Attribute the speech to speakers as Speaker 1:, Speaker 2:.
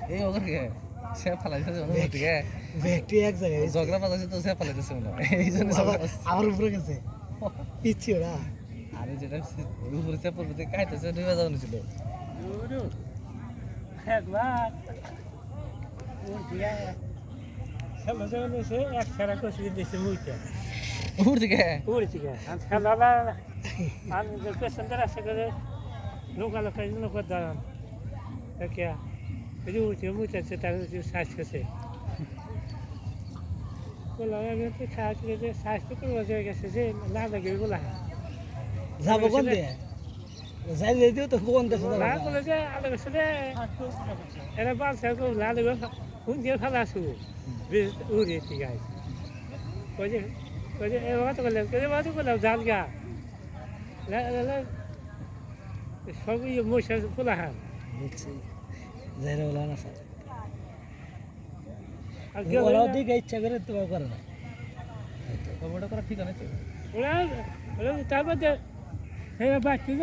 Speaker 1: এই ওকে সে ফালাইছে থেকে
Speaker 2: ব্যাগটি এক জায়গায়
Speaker 1: ঝগড়া বাজাচ্ছে তো সে ফালাইতেছে মনে হয় এই জন্য
Speaker 2: আমার উপরে গেছে পিচ্ছি ওরা
Speaker 1: আরে যেটা উপরে চেপর ভিতরে খাইতেছে ডুবে যাওয়া ছিল
Speaker 3: একবার খেলা যখন এসে এক খেলা করছি দিয়েছে মুইতে
Speaker 1: উপর থেকে
Speaker 3: উড়ে থেকে খেলা আমি পেছনটা রাস্তা করে নৌকা লোকাল নৌকা দাঁড়ান কে এই উঠে মুইতে তার সাজ গেছে বললাম আমি তো সাজ গেছে সাজ তো করবো হয়ে গেছে যে না লাগে বলা
Speaker 2: যাবো কোন দিয়ে যাই দিও তো কোন দেশে
Speaker 3: না বলে যে আলো গেছে রে এরা বালছে না দেবে কোন দিয়ে ফেলা আসু উড়ে ঠিক আছে কয়ে এবার তো করলাম কে বাদ করলাম জাল গা সবই মশা খোলা হান
Speaker 2: বুঝছি যাই বলা না স্যার
Speaker 3: আর
Speaker 2: ওরা দিকে ইচ্ছা করে তো করে না
Speaker 1: খবরটা করা ঠিক আছে
Speaker 3: ওরা তারপর হ্যাঁ বাচ্চা